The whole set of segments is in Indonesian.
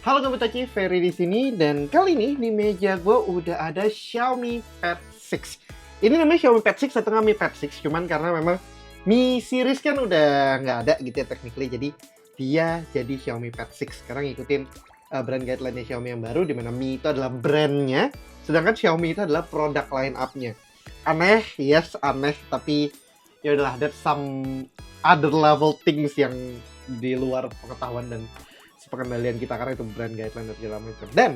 Halo Gabutaci, Ferry di sini dan kali ini di meja gue udah ada Xiaomi Pad 6. Ini namanya Xiaomi Pad 6 atau nggak Mi Pad 6, cuman karena memang Mi series kan udah nggak ada gitu ya technically, jadi dia jadi Xiaomi Pad 6. Sekarang ngikutin brand guideline-nya Xiaomi yang baru, dimana Mi itu adalah brandnya, sedangkan Xiaomi itu adalah produk line up-nya. Aneh, yes aneh, tapi ya udahlah, that's some other level things yang di luar pengetahuan dan pengendalian kita karena itu brand guideline dan segala macam. Dan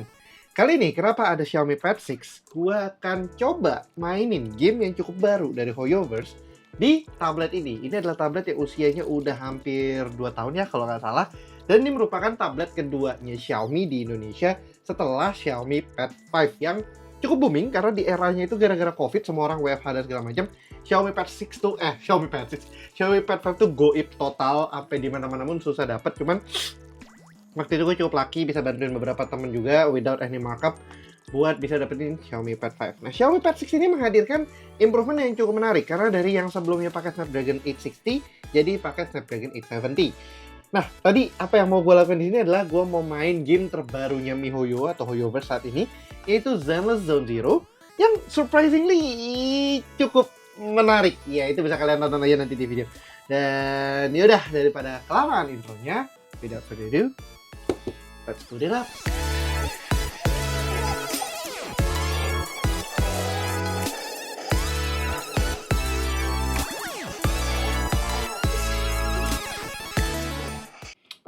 kali ini kenapa ada Xiaomi Pad 6? Gua akan coba mainin game yang cukup baru dari HoYoverse di tablet ini. Ini adalah tablet yang usianya udah hampir 2 tahun ya kalau nggak salah. Dan ini merupakan tablet keduanya Xiaomi di Indonesia setelah Xiaomi Pad 5 yang cukup booming karena di eranya itu gara-gara COVID semua orang WFH dan segala macam. Xiaomi Pad 6 tuh Xiaomi Pad 5 tuh goib total, sampai di mana-mana pun susah dapat. Cuman waktu itu gue cukup lucky bisa bantuin beberapa temen juga without any markup buat bisa dapetin Xiaomi Pad 5. Nah, Xiaomi Pad 6 ini menghadirkan improvement yang cukup menarik karena dari yang sebelumnya pakai Snapdragon 860 jadi pakai Snapdragon 870. Nah, tadi apa yang mau gue lakukan di sini adalah gue mau main game terbarunya MiHoYo atau HoYoverse saat ini, yaitu Zenless Zone Zero yang surprisingly cukup menarik. Ya, itu bisa kalian tonton aja nanti di video. Dan yaudah, daripada kelamaan intronya, without further ado, let's put it up.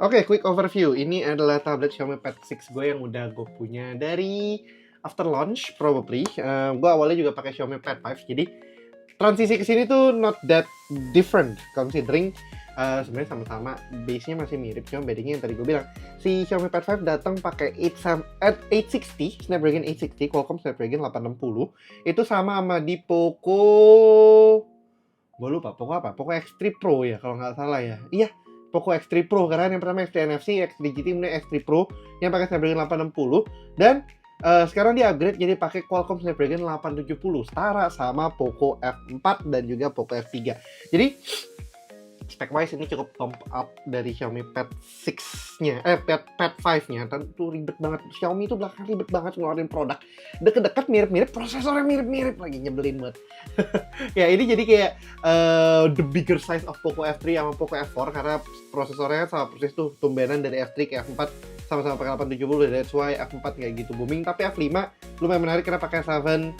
Oke, quick overview. Ini adalah tablet Xiaomi Pad 6 gue yang udah gue punya dari after launch probably. Gue awalnya juga pakai Xiaomi Pad 5, jadi transisi ke sini tuh not that different considering sebenarnya sama-sama base-nya masih mirip, cuma bedanya yang tadi gue bilang si Xiaomi Pad 5 datang pakai 860 Snapdragon 860 Qualcomm Snapdragon 860. Itu sama di Poco, gue lupa Poco apa, Poco X3 Pro ya kalau nggak salah ya. Iya, Poco X3 Pro, karena yang pertama X3 NFC, X3 GT, kemudian X3 Pro yang pakai Snapdragon 860 dan sekarang dia upgrade jadi pakai Qualcomm Snapdragon 870, setara sama Poco F4 dan juga Poco F3. Jadi spec-wise ini cukup top up dari Xiaomi Pad 6-nya, Pad 5-nya. Tentu ribet banget, Xiaomi itu belakang ribet banget ngeluarin produk deket-deket mirip-mirip, prosesornya mirip-mirip lagi, nyebelin banget. Ya ini jadi kayak the bigger size of Poco F3 sama Poco F4 karena prosesornya sama persis tuh tumbenan dari F3 ke F4 sama-sama pakai 870, that's why F4 kayak gitu booming. Tapi F5 lumayan menarik karena pakai 7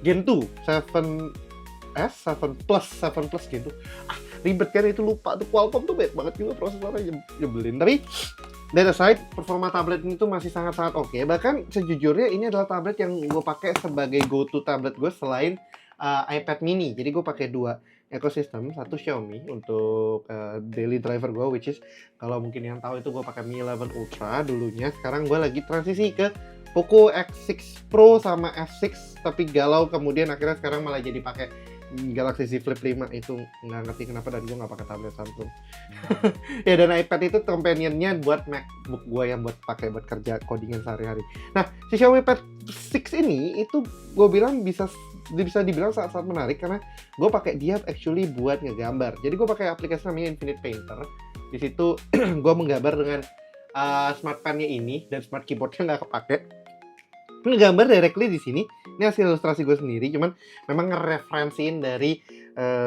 Gen 2, 7 Plus Gen 2. Ribet kan itu, lupa tuh Qualcomm tuh baik banget juga prosesornya, nyebelin. Tapi that aside, performa tablet ini tuh masih sangat-sangat oke. Bahkan sejujurnya ini adalah tablet yang gue pakai sebagai go-to tablet gue selain iPad mini. Jadi gue pakai dua ekosistem, satu Xiaomi untuk daily driver gue, which is kalau mungkin yang tahu itu gue pakai Mi 11 Ultra dulunya. Sekarang gue lagi transisi ke Poco X6 Pro sama F6, tapi galau kemudian akhirnya sekarang malah jadi pakai Galaxy Z Flip 5. Itu nggak ngerti kenapa, dan gue nggak pakai tablet Samsung. Ya, dan iPad itu companionnya buat MacBook gue yang buat pakai buat kerja codingan sehari-hari. Nah, si Xiaomi Pad 6 ini itu gue bilang bisa dibilang sangat-sangat menarik karena gue pakai dia actually buat ngegambar. Jadi gue pakai aplikasi namanya Infinite Painter. Di situ gue menggambar dengan smart pen-nya ini dan smart keyboard-nya nggak kepake. Ngegambar directly di sini. Ini hasil ilustrasi gue sendiri, cuman memang ngereferensiin dari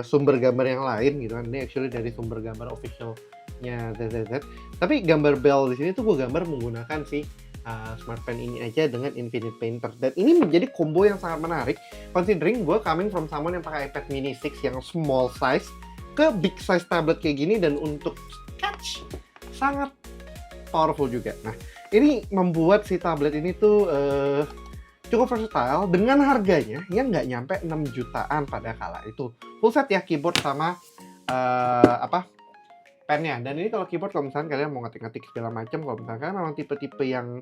sumber gambar yang lain gitu kan. Ini actually dari sumber gambar officialnya ZZZ. Tapi gambar bell di sini tuh gue gambar menggunakan si smart pen ini aja dengan Infinite Painter. Dan ini menjadi combo yang sangat menarik considering gue coming from someone yang pakai iPad mini 6 yang small size ke big size tablet kayak gini, dan untuk sketch sangat powerful juga. Nah, ini membuat si tablet ini tuh cukup versatile dengan harganya yang nggak nyampe 6 jutaan pada kala itu. Full set ya, keyboard sama pennya. Dan ini kalau keyboard, kalau misalnya kalian mau ngetik-ngetik segala macam, kalau misalnya kalian memang tipe-tipe yang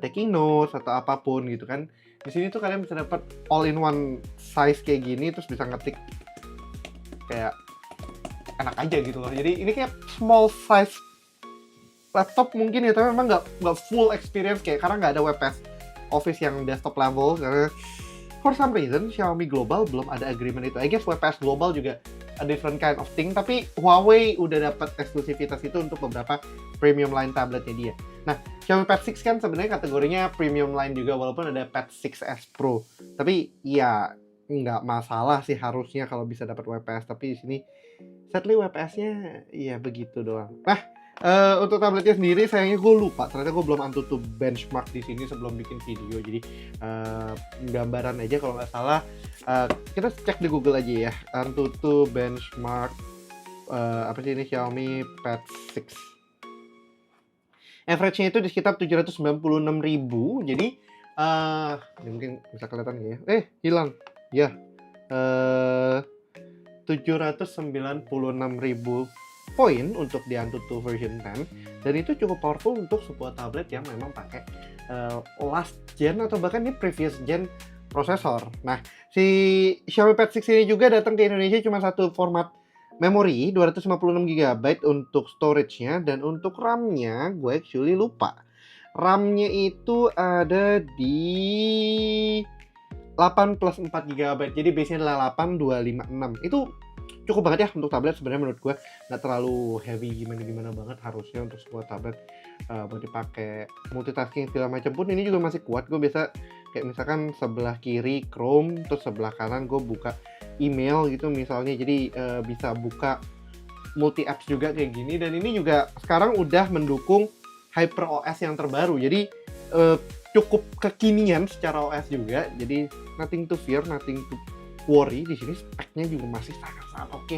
taking notes atau apapun gitu kan, di sini tuh kalian bisa dapat all-in-one size kayak gini, terus bisa ngetik kayak enak aja gitu loh. Jadi ini kayak small size laptop mungkin ya, tapi memang nggak full experience kayak, karena nggak ada WebOS Office yang desktop level, karena for some reason Xiaomi Global belum ada agreement itu. I guess WebOS Global juga a different kind of thing, tapi Huawei udah dapat eksklusivitas itu untuk beberapa premium line tabletnya dia. Nah, Xiaomi Pad 6 kan sebenarnya kategorinya premium line juga, walaupun ada Pad 6s Pro. Tapi ya nggak masalah sih harusnya kalau bisa dapat WPS, tapi di sini sadly WPS-nya ya begitu doang. Nah, untuk tabletnya sendiri sayangnya gue lupa, ternyata gue belum AnTuTu benchmark di sini sebelum bikin video. Jadi gambaran aja kalau nggak salah, kita cek di Google aja ya, AnTuTu benchmark apa sih ini Xiaomi Pad 6. Average-nya itu di sekitar 796.000. Jadi mungkin bisa kelihatan nggak ya? Hilang. Ya. 796.000 poin untuk di AnTuTu version 10, dan itu cukup powerful untuk sebuah tablet yang memang pakai last gen atau bahkan ini previous gen prosesor. Nah, si Xiaomi Pad 6 ini juga datang ke Indonesia cuma satu format memori 256 GB untuk storage-nya, dan untuk RAM-nya gue actually lupa. RAM-nya itu ada di 8 plus 4 GB, jadi base-nya adalah 8, 256. Itu cukup banget ya untuk tablet sebenarnya menurut gue, nggak terlalu heavy gimana banget harusnya untuk sebuah tablet buat dipakai multitasking segala macam pun ini juga masih kuat. Gue biasa kayak misalkan sebelah kiri Chrome, terus sebelah kanan gue buka email gitu misalnya, jadi bisa buka multi apps juga kayak gini. Dan ini juga sekarang udah mendukung HyperOS yang terbaru, jadi cukup kekinian secara OS juga, jadi nothing to fear, nothing to worry. Di sini speknya juga masih sangat-sangat oke.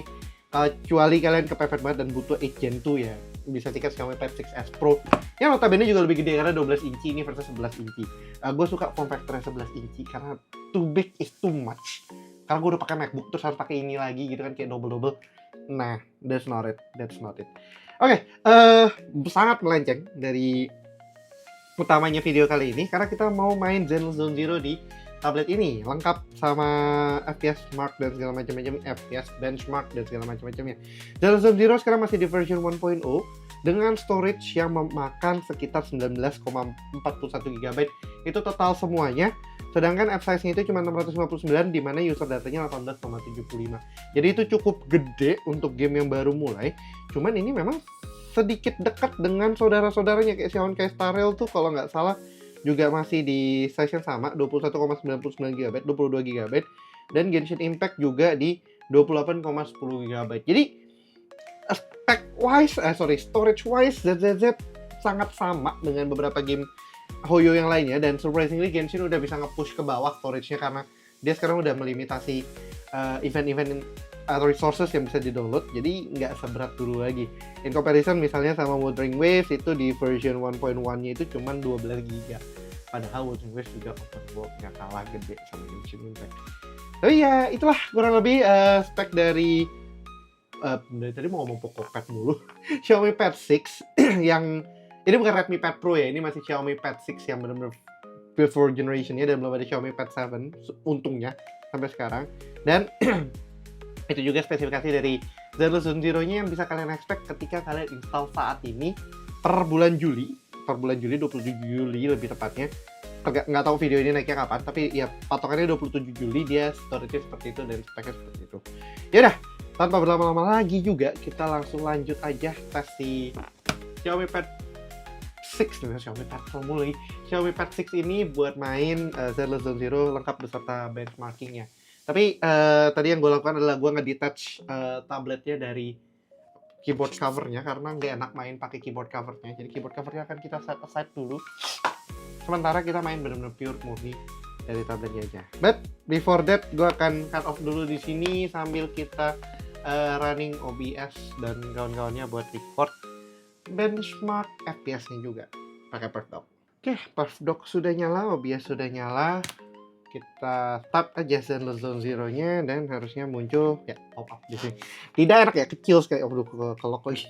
Kecuali kalian kepepet banget dan butuh 8 Gen 2 ya, bisa tiket Xiaomi Pad 6s Pro yang notabene juga lebih gede karena 12 inci ini versus 11 inci. Gue suka form factor 11 inci karena too big is too much. Karena gue udah pakai MacBook terus harus pakai ini lagi gitu kan, kayak double. Nah, that's not it. Oke, sangat melenceng dari utamanya video kali ini karena kita mau main Zenless Zone Zero di tablet ini, lengkap sama FPS Mark dan segala macam-macam, FPS benchmark dan segala macam-macamnya. Zenless Zone Zero sekarang masih di version 1.0 dengan storage yang memakan sekitar 19,41 GB itu total semuanya. Sedangkan app size-nya itu cuma 659, di mana user datanya 18,75. Jadi itu cukup gede untuk game yang baru mulai. Cuman ini memang sedikit dekat dengan saudara-saudaranya kayak Xiaomi Starrail tuh kalau nggak salah juga masih di size yang sama, 21,99 GB, 22 GB, dan Genshin Impact juga di 28,10 GB. Jadi storage wise ZZZ sangat sama dengan beberapa game Hoyo yang lainnya, dan surprisingly Genshin udah bisa nge-push ke bawah storage-nya karena dia sekarang udah melimitasi event-event resources yang bisa di-download, jadi nggak seberat dulu lagi. In comparison misalnya sama Wuthering Waves itu di version 1.1-nya itu cuma 12 GB. Padahal Wuthering Waves juga open world, nggak kalah gede sama Genshin Impact. Tapi ya itulah kurang lebih spek dari tadi mau ngomong Pad mulu. Xiaomi Pad 6 yang ini bukan Redmi Pad Pro ya, ini masih Xiaomi Pad 6 yang benar-benar before generation-nya, dan belum ada Xiaomi Pad 7 untungnya sampai sekarang. Dan itu juga spesifikasi dari Zenless Zone Zero-nya yang bisa kalian expect ketika kalian install saat ini per bulan Juli 27 Juli lebih tepatnya. Nggak tahu video ini naiknya kapan, tapi ya patokannya 27 Juli dia storage seperti itu dan speknya seperti itu. Yaudah, tanpa berlama-lama lagi juga kita langsung lanjut aja tes si Xiaomi Pad 6 nih, Xiaomi Pad Pro mulai. Xiaomi Pad 6 ini buat main Zenless Zone Zero lengkap beserta benchmarkingnya. Tapi tadi yang gue lakukan adalah gue nge-detach tabletnya dari keyboard covernya karena nggak enak main pakai keyboard covernya. Jadi keyboard covernya akan kita set aside dulu. Sementara kita main benar-benar pure murni dari tabletnya aja. But before that, gue akan cut off dulu di sini sambil kita running OBS dan kawan-kawannya buat record benchmark FPS-nya juga pakai Perfdock. Oke, Perfdock sudah nyala, OBS sudah nyala. Kita start aja Zenless Zone Zero-nya dan harusnya muncul ya pop-up di sini. Tidak enak ya, kecil sekali. Kelok lagi.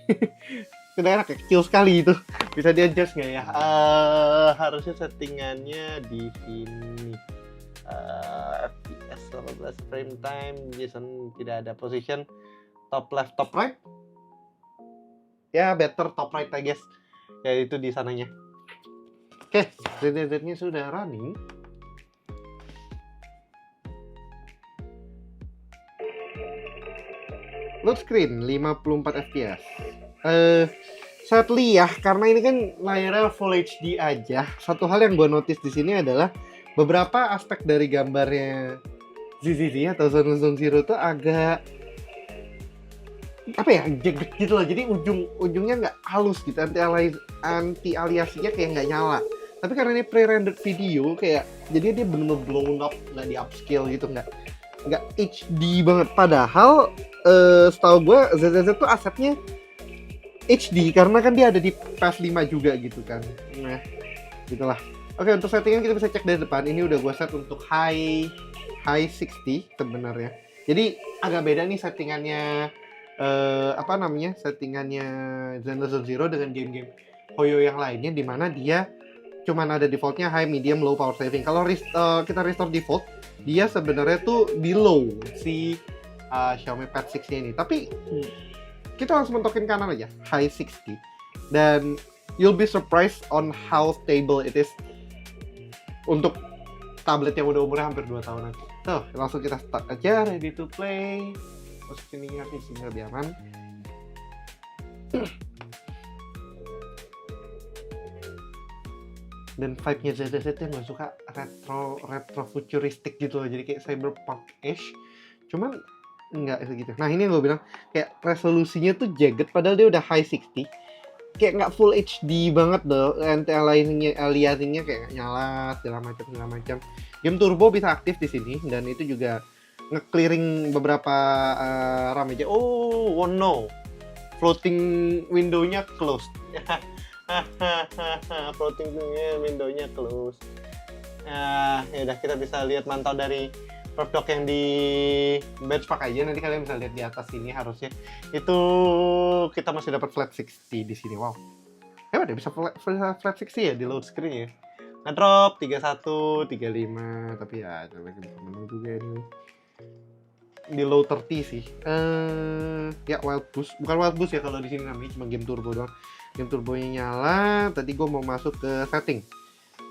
Tidak enak ya, kecil sekali itu. Bisa di adjust nggak ya? Harusnya settingannya di sini. FPS 12 frame time, Jason tidak ada position, top left, top right. Ya, better top right I guess. Ya itu di sananya. Oke, ZZZ-nya sudah running. Load screen 54 fps. Sadly ya, karena ini kan layarnya Full HD aja. Satu hal yang gue notice di sini adalah beberapa aspek dari gambarnya ZZZ atau Zone Zero tuh agak apa ya, jeget gitu loh. Jadi ujungnya nggak halus gitu, anti aliasnya kayak nggak nyala. Tapi karena ini pre-rendered video kayak, jadi dia bener-bener blown up, nggak di upscale gitu, nggak HD banget. Padahal setahu gue ZZZ tuh asetnya HD karena kan dia ada di PS5 juga gitu kan. Nah, gitulah. Oke, untuk settingan kita bisa cek dari depan. Ini udah gue set untuk high 60 sebenarnya. Jadi agak beda nih settingannya settingannya Zenless Zero dengan game-game Hoyo yang lainnya, dimana dia cuman ada defaultnya high, medium, low power saving. Kalau kita restore default, dia sebenarnya tuh di low si Xiaomi Pad 6 ini. Tapi kita langsung mentokin kanan aja, high 60. Dan you'll be surprised on how stable it is untuk tablet yang udah umurnya hampir 2 tahunan. Tuh, langsung kita start aja, ready to play. Masukin ini lebih aman. Dan vibe-nya ZZZ yang gue suka retro futuristic gitu loh, jadi kayak cyberpunk-ish. Cuman nggak segitu. Nah, ini yang gue bilang kayak resolusinya tuh jagged padahal dia udah high 60. Kayak nggak full HD banget loh. Aliasingnya kayak nggak nyala segala macam. Game turbo bisa aktif di sini, dan itu juga nge-clearing beberapa RAM aja. Oh no. Floating window-nya closed. Floating window-nya closed. Ya udah, kita bisa lihat mantau dari perf yang di benchmark aja. Nanti kalian bisa lihat di atas sini, harusnya itu kita masih dapat flat 60 di sini. Wow, hebat ya, bisa flat 60 ya di load screen ya. Ngedrop 31, 35, tapi ya coba kita menang juga ini. Di low 30 sih. Ya wild boost, bukan wild boost ya kalau di sini namanya, cuma game turbo doang. Game turbonya nyala. Tadi gue mau masuk ke setting.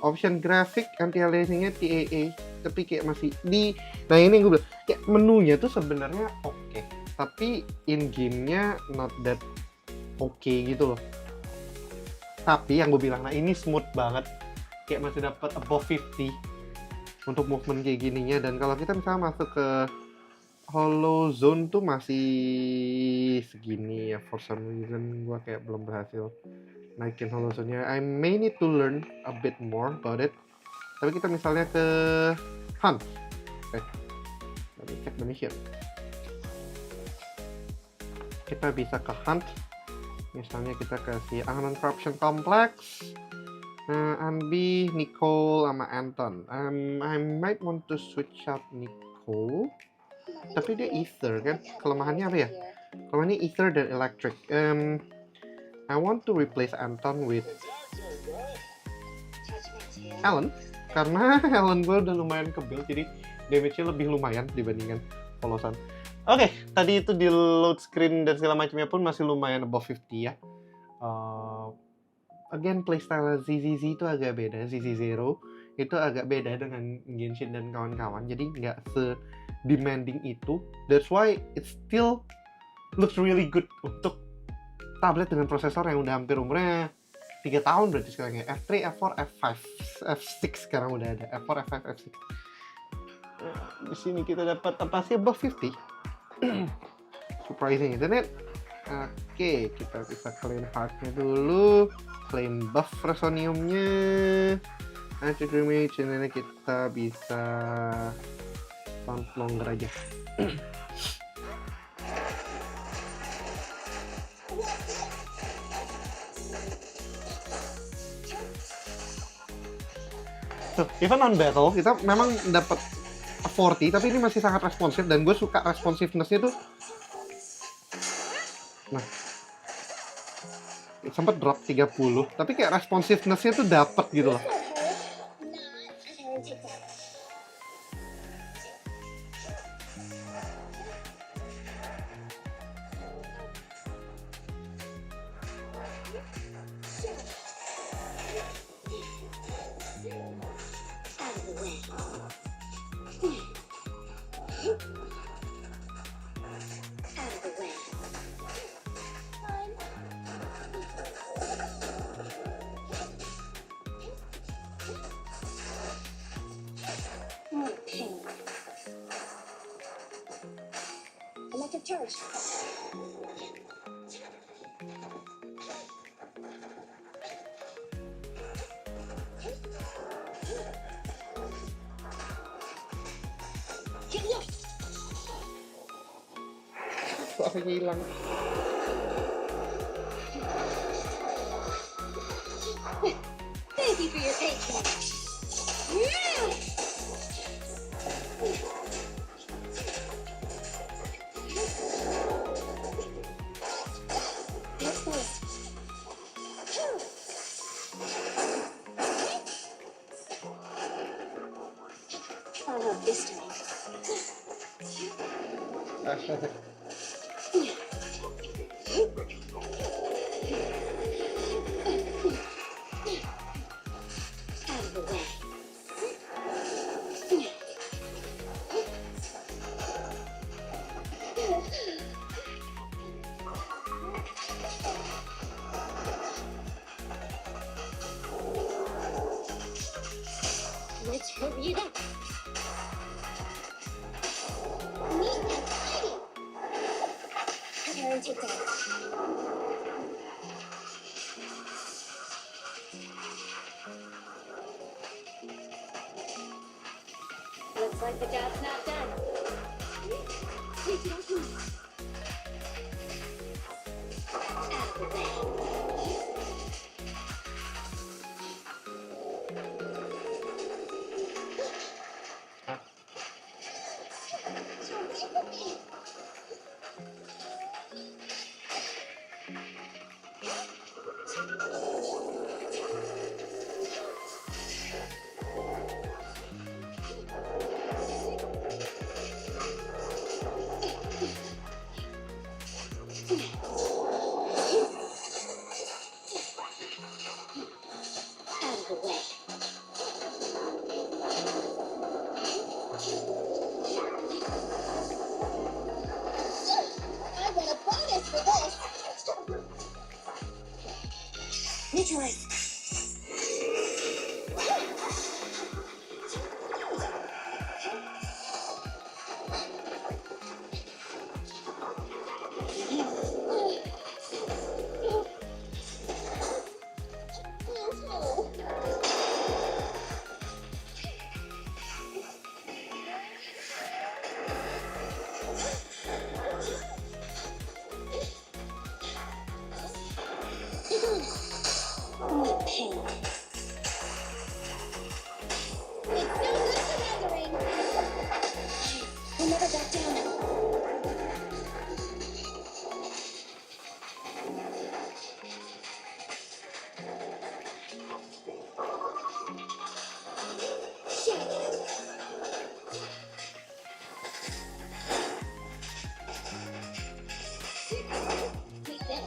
Option grafik anti aliasingnya TAA, tapi kayak masih di. Nah, ini gue bilang kayak menunya tuh sebenarnya oke, tapi in game-nya not that oke gitu loh. Tapi yang gue bilang, nah ini smooth banget, kayak masih dapat above 50 untuk movement kayak gininya. Dan kalau kita misalnya masuk ke Hollow Zone tuh masih segini ya, for some reason gue kayak belum berhasil naikin Hollow Zone-nya. I may need to learn a bit more about it. Tapi kita misalnya ke Hunt. Oke, kita cek the mission. Kita bisa ke Hunt. Misalnya kita kasih Unknown Corruption Complex, Anbi, Nicole, sama Anton. I might want to switch out Nicole. Tapi dia Ether kan? Kelemahannya apa ya? Kelemahannya Ether dan Electric. I want to replace Anton with Alan, karena Alan gue udah lumayan kebel, jadi damage-nya lebih lumayan dibandingkan polosan. Oke, tadi itu di load screen dan segala macamnya pun masih lumayan above 50 ya. Again, playstyle ZZZ itu agak beda. ZZ Zero itu agak beda dengan Genshin dan kawan-kawan, jadi nggak se-demanding itu. That's why it still looks really good untuk tablet dengan prosesor yang udah hampir umurnya 3 tahun berarti sekarang ya. F3, F4, F5, F6 sekarang udah ada. F4, F5, F6. Di sini kita dapat apa sih, above 50. Surprising, isn't it? Oke, kita bisa claim heart-nya dulu. Claim buff resoniumnya. Active damage, dan kita bisa sound longer aja. Even on battle kita memang dapat 40, tapi ini masih sangat responsif, dan gue suka responsiveness-nya tuh. Nah, sempat drop 30, tapi kayak responsiveness-nya tuh dapet gitu loh. storage. Get look. Kok akhirnya hilang? Thank you for your patience. What's this? Follow this time. Out of the way. Let's hurry it up. Neat and tidy. Prepare and take down. Looks like the job's not done. Take it off. Out of the way. Out of the way. I want a bonus for this. Neutralize. Only pain. It's no good surrendering. We'll never back down. Shit. Take that.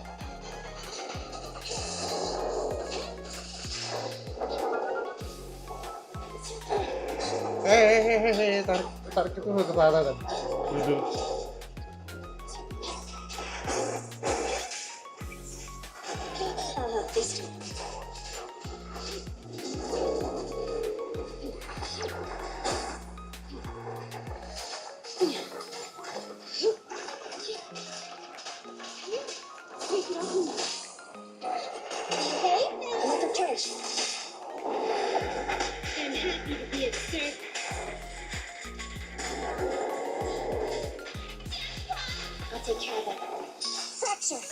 Tarik itu ke sana kan. Duduk. This time. Take it off. Okay, electric charge. I'm happy to be of service. I'll take care of it. Fracture.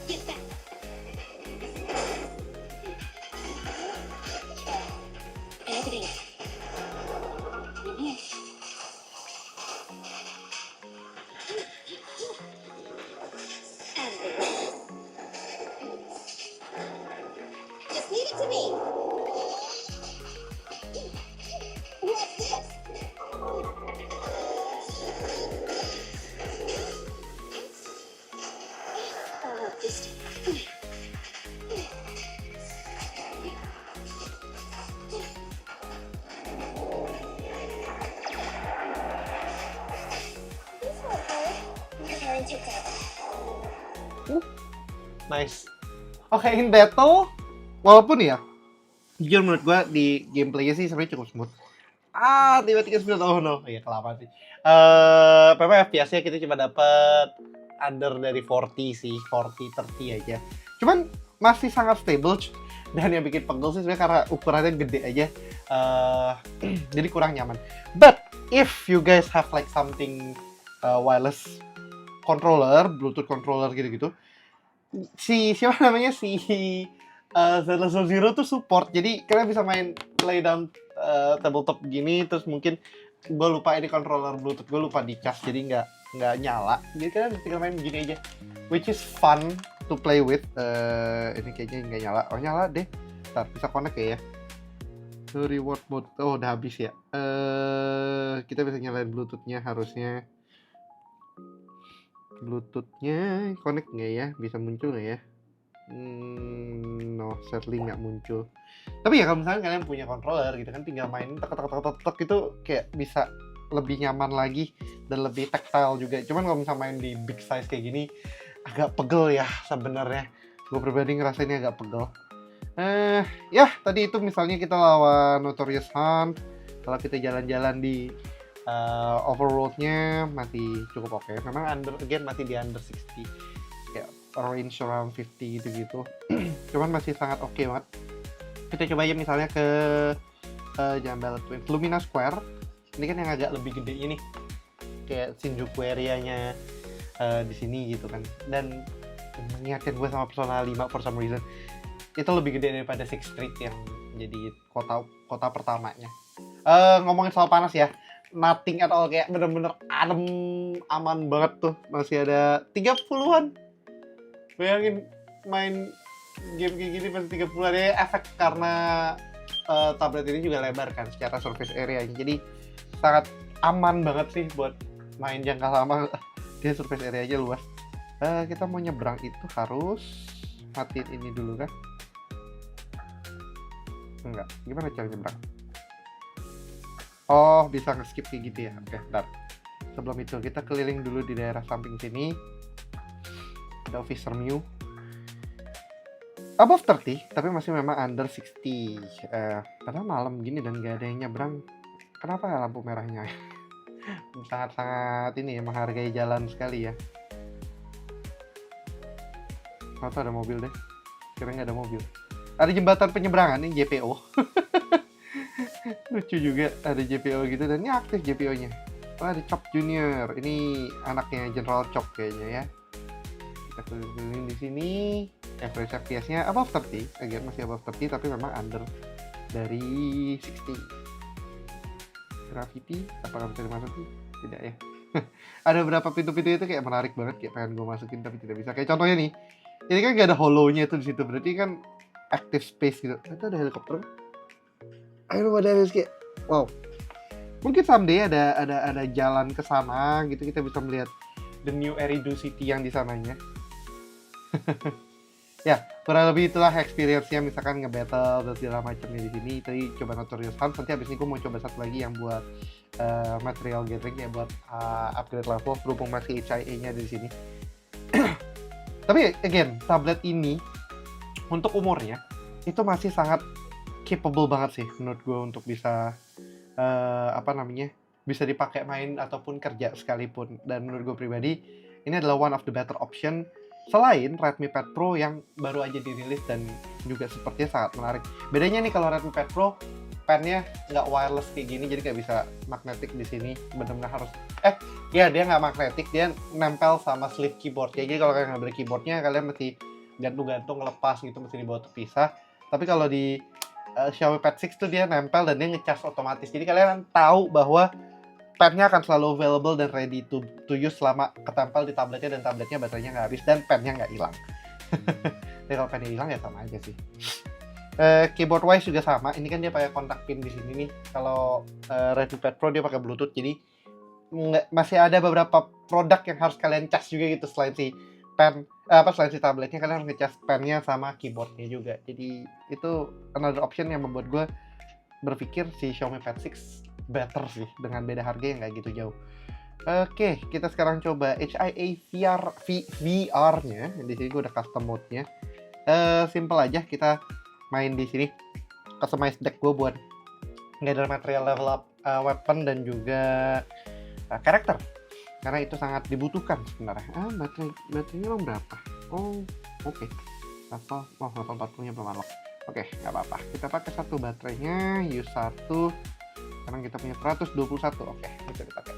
Get back. Activate. In here. Out of the way. Just leave it to me. What's this? This time. This won't hurt. Prepare and take that. Nice. Oke, in battle, walaupun ya, jujur menurut gue di gameplaynya sih sebenarnya cukup smooth. Tiba-tiba sembilan, oh no, iya kelamaan sih. Memang FPS-nya kita cuma dapat under dari 40 sih, 40 30 aja. Cuman masih sangat stable, dan yang bikin pegel sih sebenarnya karena ukurannya gede aja. Jadi kurang nyaman. But if you guys have like something wireless controller, Bluetooth controller gitu-gitu, siapa namanya Zero tuh support, jadi kalian bisa main lay down tabletop gini, terus mungkin gue lupa ini controller Bluetooth gue lupa dicas, jadi nggak nyala, jadi kalian tinggal main gini aja, which is fun to play with. Ini kayaknya nggak nyala, oh nyala deh, ntar bisa connect ya. To reward mode, oh udah habis ya. Kita bisa nyalain Bluetoothnya harusnya. Bluetoothnya connect nggak ya? Bisa muncul nggak ya? No, sadly nggak muncul. Tapi ya kalau misalnya kalian punya controller gitu kan, tinggal main tek itu kayak bisa lebih nyaman lagi dan lebih tactile juga. Cuman kalau misalnya main di big size kayak gini agak pegel ya sebenarnya. Gue pribadi ngerasainnya agak pegel. Ya tadi itu misalnya kita lawan Notorious Hunt. Kalau kita jalan-jalan di overworld-nya masih cukup oke. Memang masih di under 60, kayak range around 50 gitu-gitu. Cuman masih sangat oke banget. Kita coba aja misalnya ke Jambal Twin Lumina Square. Ini kan yang agak lebih gede ini, kayak Shinjuku area-nya di sini gitu kan. Dan mengingatkan gue sama Persona 5 for some reason. Itu lebih gede daripada Sixth Street yang jadi kota pertamanya. Ngomongin soal panas ya, nothing at all, kayak bener-bener adem, aman banget tuh. Masih ada 30-an. Bayangin main game kayak gini pas 30-an ya, efek karena tablet ini juga lebar kan secara surface area, jadi sangat aman banget sih buat main jangka lama. Dia surface area aja luas. Kita mau nyebrang itu harus matiin ini dulu kan? Enggak, gimana cara nyebrang? Oh, bisa nge-skip kayak gitu ya. Oke, bentar. Sebelum itu kita keliling dulu di daerah samping sini. Ada officer Mew. Above 30, tapi masih memang under 60. Padahal malam gini dan gak ada yang nyebrang. Kenapa ya lampu merahnya? Sangat-sangat ini ya, menghargai jalan sekali ya. Atau ada mobil deh. Kira nggak ada mobil. Ada jembatan penyeberangan nih, JPO. Lucu juga, ada JPO gitu, dan ini aktif JPO-nya. Oh, ada Chop Junior. Ini anaknya General Chop kayaknya ya. Kita keliling di sini. Average FPS-nya above 30. Again, masih above 30, tapi memang under dari 60. Graffiti, apakah bisa dimasukin? Tidak ya. Ada beberapa pintu-pintu itu kayak menarik banget, kayak pengen gue masukin tapi tidak bisa. Kayak contohnya nih, ini kan gak ada hollow-nya itu di situ, berarti kan active space gitu. Itu ada helikopter. Ayo ada kayak, wow. Mungkin someday ada jalan ke sana gitu, kita bisa melihat the new Eridu City yang di sananya. Ya, kurang lebih itulah experience-nya, misalkan nge-battle dan segala macamnya di sini. Tadi coba Notorious Hunt, nanti abis ini gue mau coba satu lagi yang buat material gathering ya, buat upgrade level, berhubung masih HIA-nya di sini. Tapi again, tablet ini untuk umurnya itu masih sangat capable banget sih menurut gue untuk bisa bisa dipakai main ataupun kerja sekalipun. Dan menurut gue pribadi ini adalah one of the better option selain Redmi Pad Pro yang baru aja dirilis dan juga sepertinya sangat menarik. Bedanya nih, kalau Redmi Pad Pro pennya nggak wireless kayak gini, jadi nggak bisa magnetic di sini, benar-benar harus dia nggak magnetic, dia nempel sama sleeve keyboardnya. Jadi kalau kalian nggak beli keyboardnya, kalian mesti gantung-gantung, lepas gitu, mesti dibawa terpisah. Tapi kalau di Xiaomi Pad 6 tuh dia nempel dan dia ngecas otomatis, jadi kalian tahu bahwa pennya akan selalu available dan ready to use selama ketempel di tabletnya, dan tabletnya baterainya nggak habis dan pennya nggak hilang. Tapi kalau pennya hilang ya sama aja sih. Keyboard wise juga sama. Ini kan dia pakai kontak pin di sini nih. Kalau Redmi Pad Pro dia pakai Bluetooth, jadi masih ada beberapa produk yang harus kalian cas juga gitu, selain si pen selain si tabletnya, kalian harus ngecas pennya sama keyboardnya juga. Jadi itu another option yang membuat gue berpikir si Xiaomi Pad 6 better sih, dengan beda harga yang nggak gitu jauh. Oke, kita sekarang coba HIA VR-nya. Di sini gue udah custom mode-nya. simple aja kita main di sini. Customize deck gue buat gather material, level up weapon dan juga karakter, karena itu sangat dibutuhkan sebenarnya. Baterainya emang berapa? Oh oke, level 40 nya belum unlock. Oke, nggak apa-apa, kita pakai satu baterainya, use 1. Sekarang kita punya 121. Oke, bisa dipakai.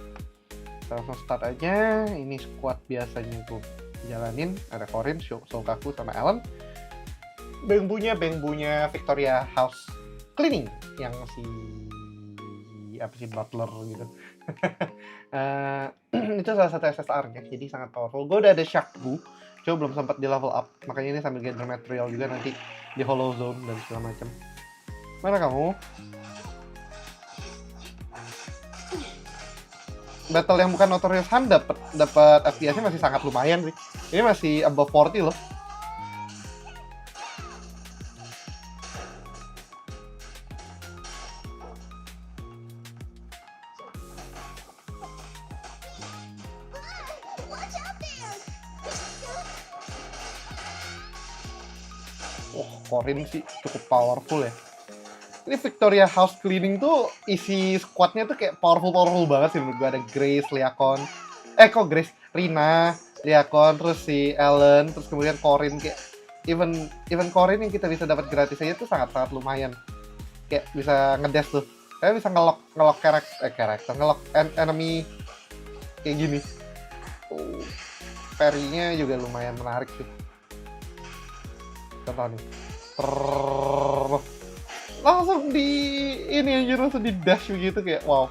Kita langsung start aja. Ini squad biasanya gue jalanin, ada Corin, Shokaku sama Alan. Bengbunya Victoria House Cleaning yang si butler gitu. Itu salah satu SSR-nya, jadi sangat powerful. Gue udah ada Shaku, coba belum sempat di level up, makanya ini sambil gather material juga nanti di Hollow Zone dan segala macam. Mana kamu? Battle yang bukan Notorious Hunt dapat FPS-nya masih sangat lumayan sih. Ini masih above 40 loh. Corin sih cukup powerful ya. Ini Victoria House Cleaning tuh isi squadnya tuh kayak powerful banget sih menurut gue. Ada Grace, Liakon, Rina, Liakon, terus si Ellen, terus kemudian Corin. Kayak even Corin yang kita bisa dapat gratis aja tuh sangat lumayan. Kayak bisa ngedash tuh. Kayak bisa ngelock karakter, ngelock enemy kayak gini. Parry-nya juga lumayan menarik sih. Contoh nih. Langsung di ini aja, langsung di dash begitu, kayak wow.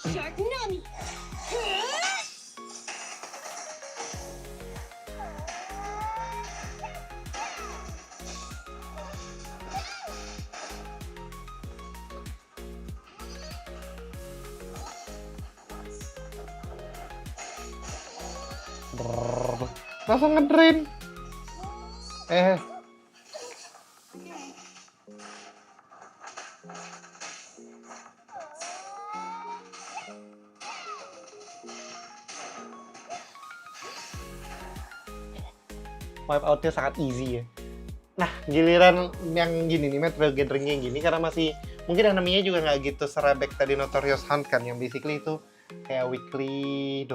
Shark Nami! Langsung ngedrain. Wipe out-nya sangat easy ya. Nah, giliran yang gini nih, material gathering-nya yang gini, karena masih mungkin enemy-nya juga nggak gitu serabek tadi Notorious Hunt kan, yang basically itu kayak weekly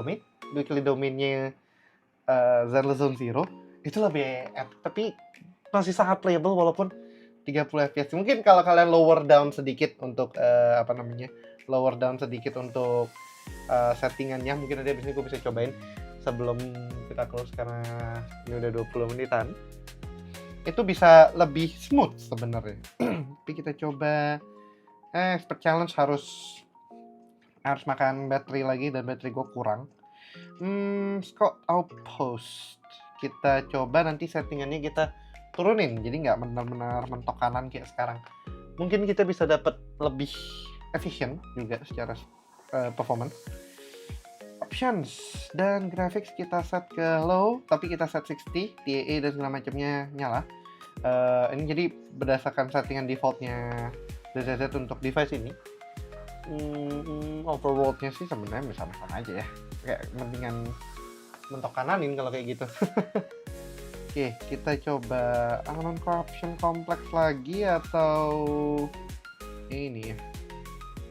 domain-nya Zenless Zone Zero itu lebih tapi masih sangat playable walaupun 30 fps. Mungkin kalau kalian lower down sedikit untuk settingannya, mungkin nanti abis ini gue bisa cobain sebelum kita close karena ini udah 20 menitan. Itu bisa lebih smooth sebenarnya. Tapi kita coba expert challenge harus makan baterai lagi dan baterai gue kurang. Scout Outpost kita coba nanti settingannya kita turunin, jadi nggak benar-benar mentok kanan kayak sekarang. Mungkin kita bisa dapat lebih efisien juga secara performance. Options dan graphics kita set ke low, tapi kita set 60, TAA dan segala macamnya nyala. Ini jadi berdasarkan settingan defaultnya DZZ untuk device ini. Overworld-nya sih sebenarnya sama-sama aja ya, kayak mendingan mentok kananin kalau kayak gitu. Oke, kita coba Unknown Corruption Complex lagi atau ini ya,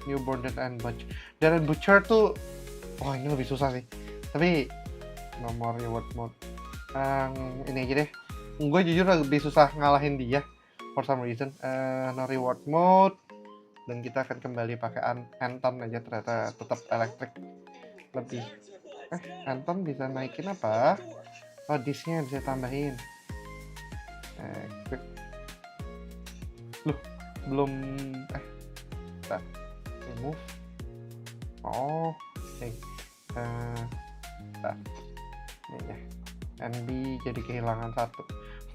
Newborn and Butcher. Dan Butcher tuh ini lebih susah sih, tapi nomor reward mode ini aja deh. Gue jujur lebih susah ngalahin dia for some reason. No reward mode, dan kita akan kembali pakai Anton aja. Ternyata tetap elektrik lebih. Anton bisa naikin apa? Oh, disknya bisa tambahin. Loh, belum kita remove. Oh, oke. Ini ya. NB jadi kehilangan satu.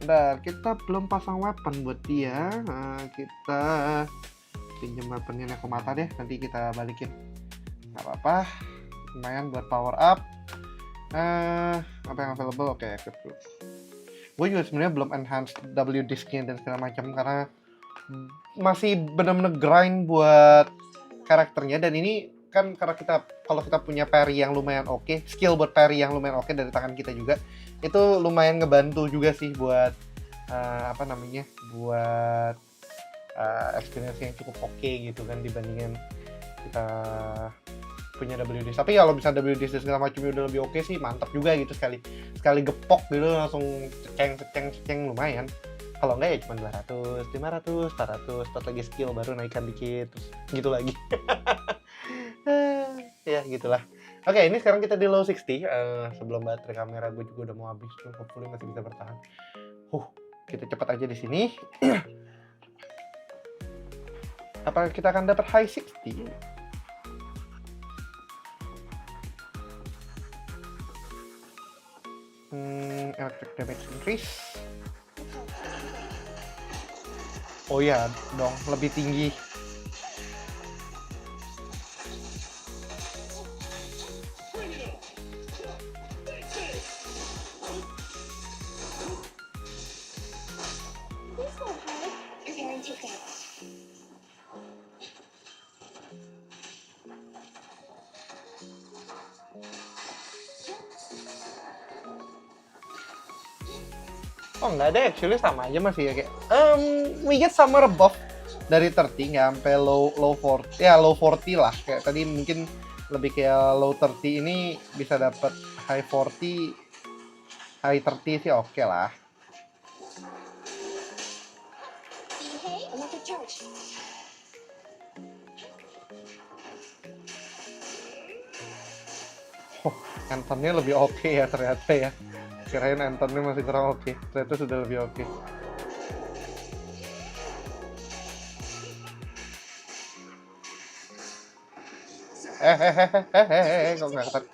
Bentar, kita belum pasang weapon buat dia. Kita pinjam weaponnya Nekomata deh, nanti kita balikin. Nggak apa-apa. lumayan buat power up. Apa yang available? Oke, equip dulu. Gue juga sebenarnya belum enhance W disknya dan segala macam karena masih bener-bener grind buat karakternya. Dan ini kan karena kalau kita punya parry yang lumayan oke, skill buat parry yang lumayan oke dari tangan kita juga, itu lumayan ngebantu juga sih buat buat experience yang cukup oke gitu kan dibandingin kita punya WD. Tapi kalau bisa WD segala macamnya udah lebih oke sih, mantap juga gitu, sekali gepok gitu langsung ceng lumayan. Kalau enggak ya cuma 200, 500, 400, pas lagi skill baru naikkan dikit terus gitu lagi. Ya gitulah. Oke, ini sekarang kita di low 60. Sebelum baterai kamera gue juga udah mau habis tuh, hopefully masih bisa bertahan. Kita cepat aja di sini. Apakah kita akan dapat high 60? Electric damage increase. Oh ya dong, lebih tinggi. Oh nggak ada, actually sama aja masih ya kayak we get some buff dari 30 nggak sampai low 40 ya, low 40 lah kayak tadi, mungkin lebih kayak low 30. Ini bisa dapat high 40, high 30 sih oke lah. Antonnya lebih oke ya ternyata ya. Kirain Antonnya masih kurang oke, ternyata sudah lebih oke. Kok nggak ketat?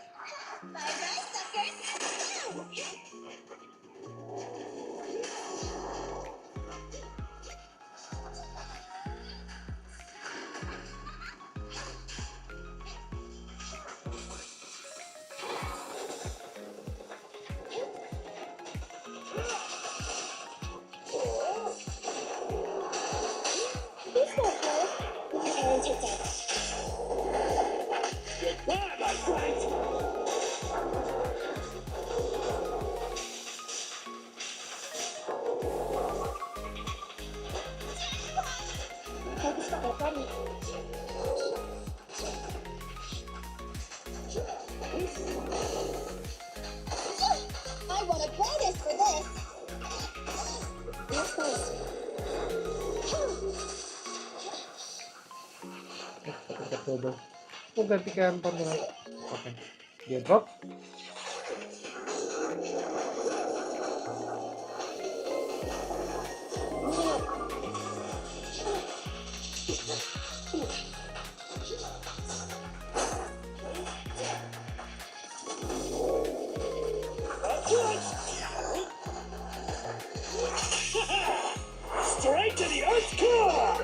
Oh, ganti ke Anton ya. Oke, dia drop. Straight to the Earth's core!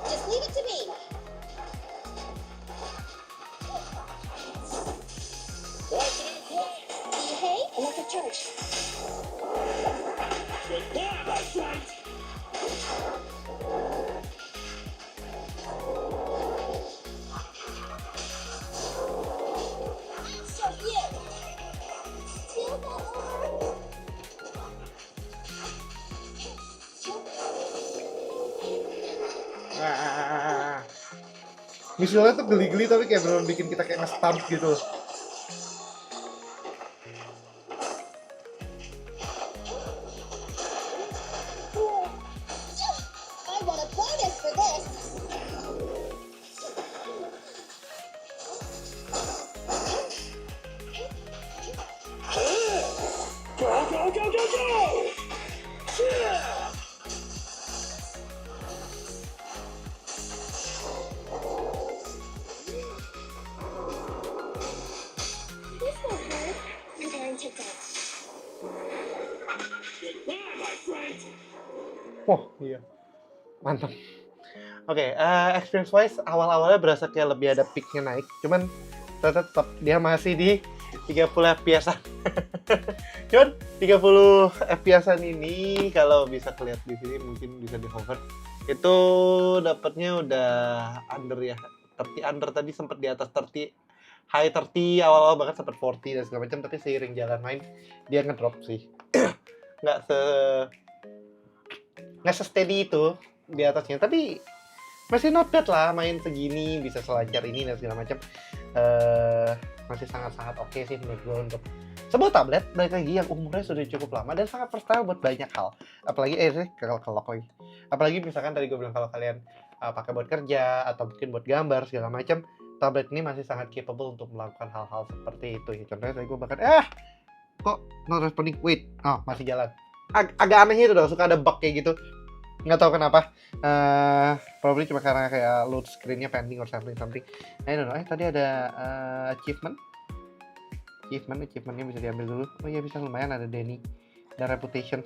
Just leave it to me. Hey, electric charge. Goodbye, my friend! So you. Still got more. Visualnya tuh geli-geli tapi kayak bener bikin kita kayak nge-stamp gitu. I want a bonus for this. Go, go, go, go, go! to death. Goodbye, my friend. Wah, iya. Mantap. Oke, experience wise awal-awalnya berasa kayak lebih ada peak-nya naik, cuman tetap dia masih di 30 FPS-an. Cuman 30 FPS-an ini kalau bisa kelihatan di sini mungkin bisa di hover. Itu dapatnya udah under ya. 30 under tadi sempat di atas 30, high 30 awal-awal bahkan sempat 40 dan segala macam, tapi seiring jalan main dia ngedrop sih. nggak se-steady itu di atasnya, tapi masih not bad lah, main segini bisa selancar ini dan segala macam. Masih sangat-sangat oke sih menurut gue untuk sebuah tablet balik lagi yang umurnya sudah cukup lama dan sangat versatile buat banyak hal. Apalagi kelok lagi. Apalagi misalkan tadi gue bilang kalau kalian pakai buat kerja atau mungkin buat gambar segala macam, tablet ini masih sangat capable untuk melakukan hal-hal seperti itu. Ya, contohnya tadi gue bahkan kok not responding, wait, masih jalan. Agak aneh itu dong, suka ada bug kayak gitu. Nggak tahu kenapa, probably cuma karena kayak load screen-nya pending or something. I don't know. Tadi ada achievementnya bisa diambil dulu. Oh iya, bisa, lumayan ada Denny dan reputation.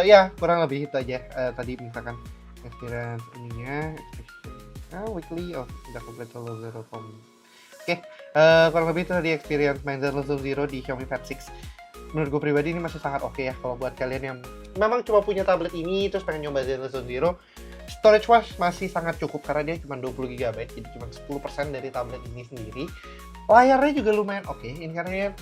Ya kurang lebih itu aja. Tadi misalkan experience ininya, weekly, udah complete level 0. Oke, kurang lebih itu tadi experience main Zenless Zone Zero di Xiaomi Pad 6. Menurut gue pribadi ini masih sangat oke ya kalau buat kalian yang memang cuma punya tablet ini terus pengen nyoba Zenless Zone Zero. Storage wise masih sangat cukup karena dia cuma 20 GB, jadi cuma 10% dari tablet ini sendiri. Layarnya juga lumayan oke. Ini karena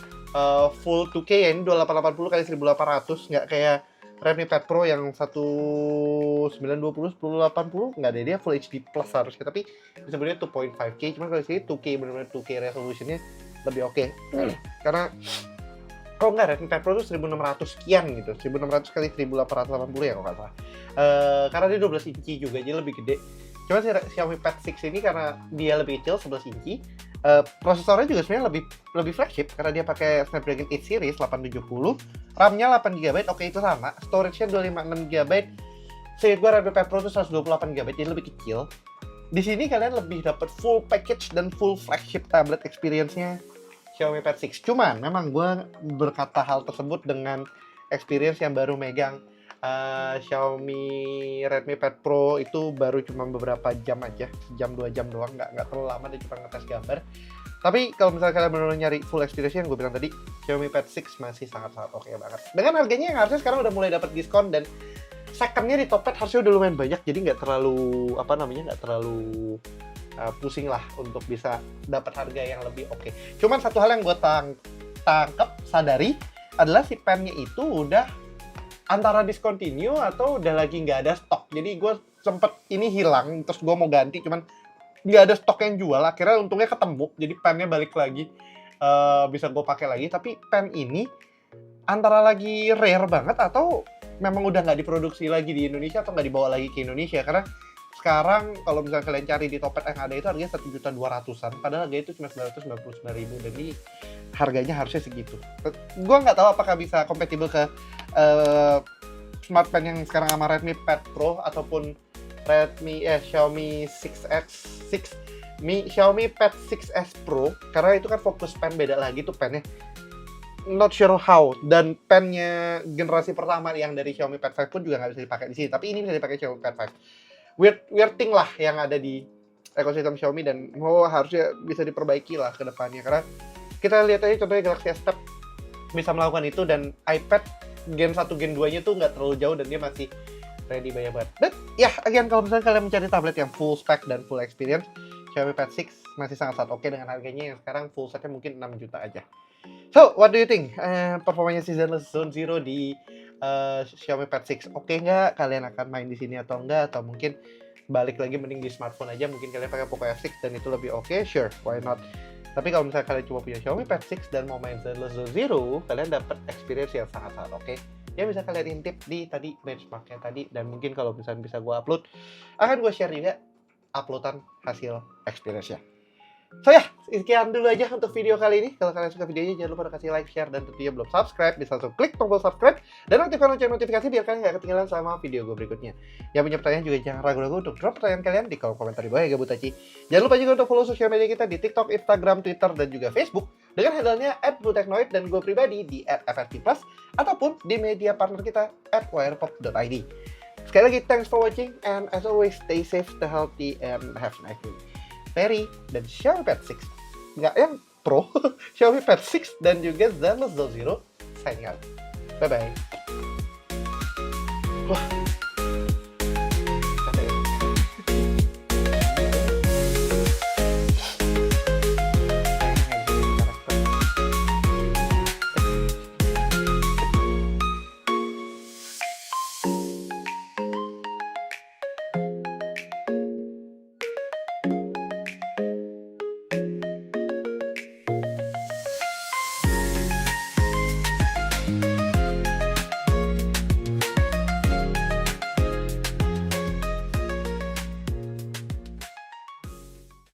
full 2K ya, ini 2880 x 1800, nggak kayak Redmi Pad Pro yang 1920 1080, nggak ada, dia Full HD Plus harusnya, tapi sebenarnya 2.5K, cuman kalau di sini 2K, benar-benar 2K resolutionnya lebih oke. Karena kalau nggak, Redmi Pad Pro itu 1600 sekian gitu, 1600 x 1880 ya kalau nggak salah. Karena dia 12 inci juga, jadi lebih gede. Cuma si Xiaomi Pad 6 ini karena dia lebih kecil, 11 inci, prosesornya juga sebenarnya lebih flagship karena dia pakai Snapdragon 8 series 870, RAM-nya 8GB, oke itu sama, storage-nya 256GB. Seingat gue Redmi Pad Pro itu 128GB, jadi lebih kecil. Di sini kalian lebih dapat full package dan full flagship tablet experience-nya Xiaomi Pad 6. Cuman memang gue berkata hal tersebut dengan experience yang baru megang Xiaomi Redmi Pad Pro itu baru cuma beberapa jam aja, jam 2 jam doang, nggak terlalu lama, dia cuma ngetes gambar. Tapi kalau misalnya kalian benar-benar nyari full experience yang gue bilang tadi, Xiaomi Pad 6 masih sangat-sangat oke banget. Dengan harganya yang harusnya sekarang udah mulai dapat diskon dan second-nya di Topet harusnya udah lumayan banyak, jadi nggak terlalu pusing lah untuk bisa dapat harga yang lebih oke. Cuman satu hal yang gue sadari adalah si pennya itu udah antara discontinue atau udah lagi nggak ada stok. Jadi gue sempet ini hilang, terus gue mau ganti, cuman nggak ada stok yang jual. Akhirnya untungnya ketemu, jadi pennya balik lagi, bisa gue pakai lagi. Tapi pen ini antara lagi rare banget atau memang udah nggak diproduksi lagi di Indonesia atau nggak dibawa lagi ke Indonesia. Karena sekarang kalau misalnya kalian cari di Topet yang ada itu harganya 1.200.000-an, padahal harganya itu cuma 999.000, dan ini harganya harusnya segitu. Gue nggak tahu apakah bisa kompatibel ke smart pen yang sekarang sama Redmi Pad Pro ataupun Xiaomi 6S Xiaomi Pad 6S Pro, karena itu kan fokus pen beda lagi tuh pennya. Not sure how. Dan pennya generasi pertama yang dari Xiaomi Pad 5 pun juga nggak bisa dipakai di sini, tapi ini bisa dipakai Xiaomi Pad 5. Weird thing lah yang ada di ekosistem Xiaomi, dan harusnya bisa diperbaiki lah ke depannya, karena kita lihat aja contohnya Galaxy S Tab bisa melakukan itu, dan iPad Gen 1 Gen 2 nya tuh nggak terlalu jauh dan dia masih ready banget. But ya, again, kalau misalnya kalian mencari tablet yang full spec dan full experience, Xiaomi Pad 6 masih sangat-sangat oke dengan harganya yang sekarang full setnya mungkin 6 juta aja. So, what do you think? Performanya si Zenless Zone Zero di Xiaomi Pad 6 oke nggak? Kalian akan main di sini atau enggak? Atau mungkin balik lagi mending di smartphone aja, mungkin kalian pakai Poco F6 dan itu lebih oke? Sure, why not? Tapi kalau misalnya kalian cuma punya Xiaomi Pad 6 dan mau main Zenless Zone Zero, kalian dapat experience yang sangat-sangat oke. Ya bisa kalian intip di tadi benchmarknya tadi, dan mungkin kalau misalnya bisa gue upload, akan gue share juga uploadan hasil experience-nya. So ya, sekian dulu aja untuk video kali ini. Kalau kalian suka videonya, jangan lupa kasih like, share, dan tentunya belum subscribe, bisa langsung klik tombol subscribe dan aktifkan lonceng notifikasi biar kalian nggak ketinggalan sama video gue berikutnya. Yang punya pertanyaan juga jangan ragu-ragu untuk drop pertanyaan kalian di kolom komentar di bawah ya Gabutaci. Jangan lupa juga untuk follow sosial media kita di TikTok, Instagram, Twitter, dan juga Facebook. dengan handle-nya @buteknoid dan gue pribadi di @FSP Plus ataupun di media partner kita @wirepop.id. Sekali lagi, thanks for watching, and as always, stay safe, stay healthy, and have a nice day. Ferry dan Xiaomi Pad 6, nggak yang Pro, Xiaomi Pad 6 dan juga Zenless Zero signing out. Bye-bye. Wah,